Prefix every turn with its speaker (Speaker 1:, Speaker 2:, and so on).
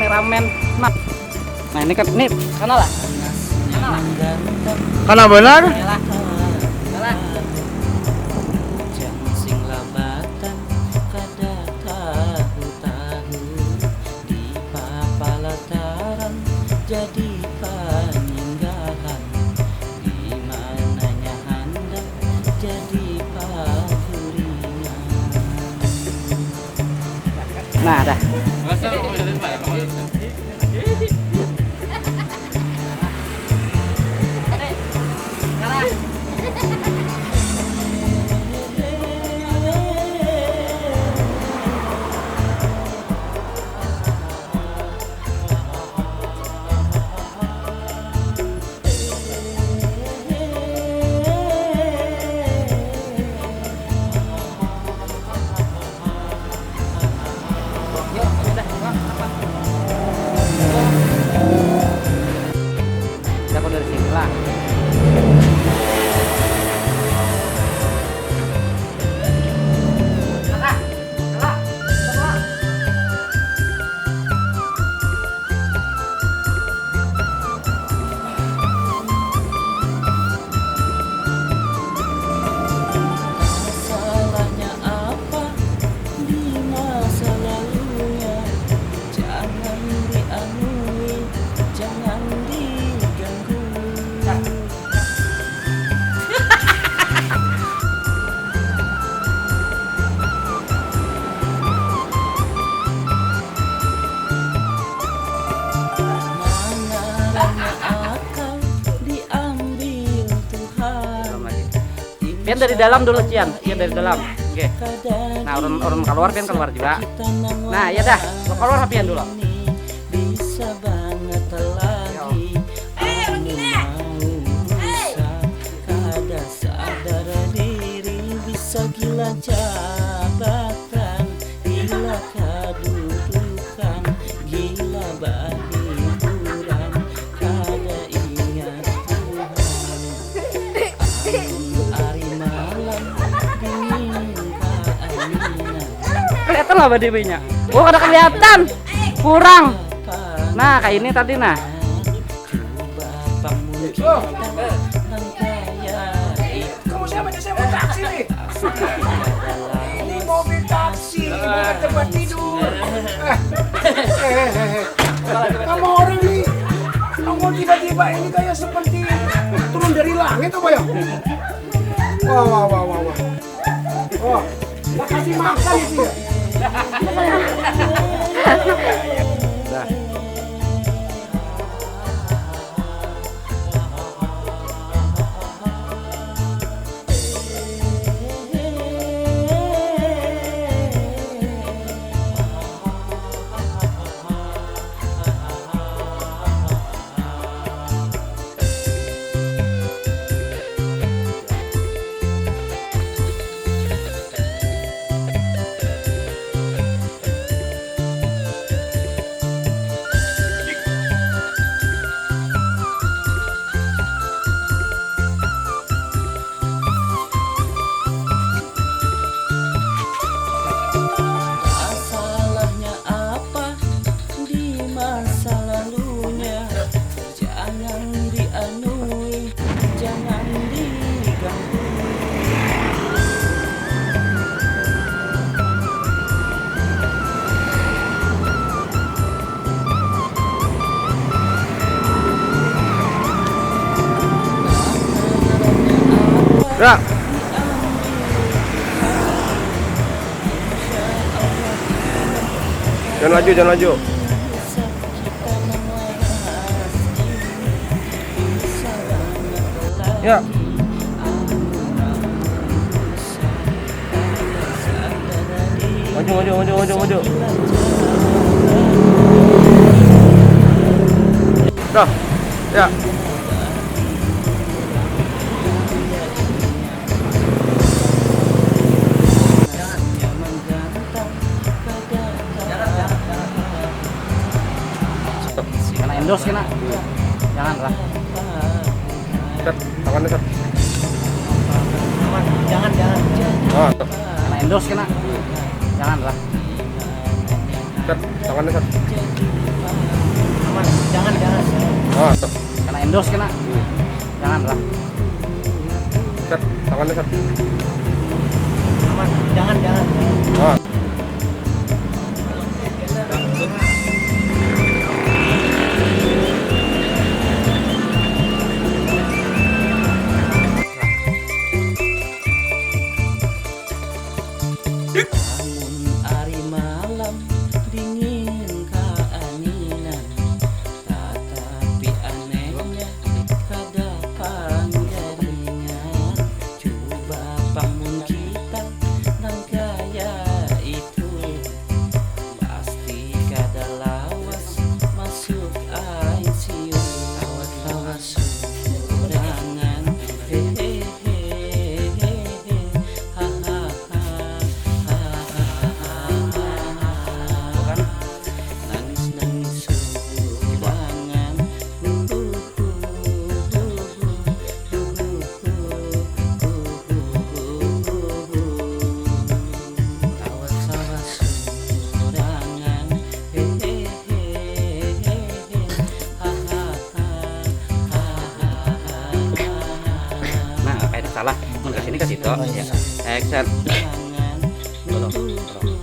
Speaker 1: kameramen. Nah ini kan nih sana lah.
Speaker 2: Karena benar.
Speaker 1: Yalah. Yalah.
Speaker 3: Sing labatan kada tahu-tahu di papalataran jadi paninggalan di mananya handap jadi pahuringan.
Speaker 1: Nah dah. Aku dari sini lah.
Speaker 3: Salahnya apa di masa lalunya? Jangan dianui, jangan diganggu. Mana akal diambil Tuhan.
Speaker 1: Pian dari dalam dulu Cian, Cian dari dalam. Oke. Nah orang keluar Pian keluar juga. Nah ya dah, lo keluar Pian dulu.
Speaker 3: Bisa banget lagi. Kamu mau rusak, kada sadar diri, bisa gila jabatan, gila kedudukan, gila bahiburan, kada ingat Tuhan. Ari malam dingin keaninan.
Speaker 1: Kelihatan nggak badiwinya? Oh ada kelihatan. Kurang. Nah kayak ini tadi nah.
Speaker 2: Kamu siapa nih? Saya mau taksi nih. Ini mobil taksi, bukan tempat tidur. Kamu orang nih, kamu tiba-tiba ini kayak seperti turun dari langit apa ya? Wah. Oh, tak kasih makan itu ya.
Speaker 1: Dah.
Speaker 3: Salahnya apa di masa lalunya? Jangan dianui, jangan diganggu.
Speaker 2: Ya. Jangan laju. Ya. Maju. Dah. Ya.
Speaker 1: Kena endorse kena. Jangan lah.
Speaker 2: Tangannya set.
Speaker 1: Jangan.
Speaker 2: Ah,
Speaker 1: Kena endorse kena. Jangan lah.
Speaker 2: set. Tangannya set.
Speaker 3: Jangan.
Speaker 4: Oh,
Speaker 1: Kena endorse kena. Jangan lah.
Speaker 4: set, tangannya set.
Speaker 3: Jangan.
Speaker 4: Oh.
Speaker 3: Bangun ari malam dingin keaninan, tetapi anehnya kada panggaringan. Coba bangun kita nang kaya itu, pasti kada lawas masuk ICU. Awas surangan, nangis surangan, awas surangan,
Speaker 1: Nah, kayak salah. Mun ke sini ke situ. Ya. Action.
Speaker 3: surangan.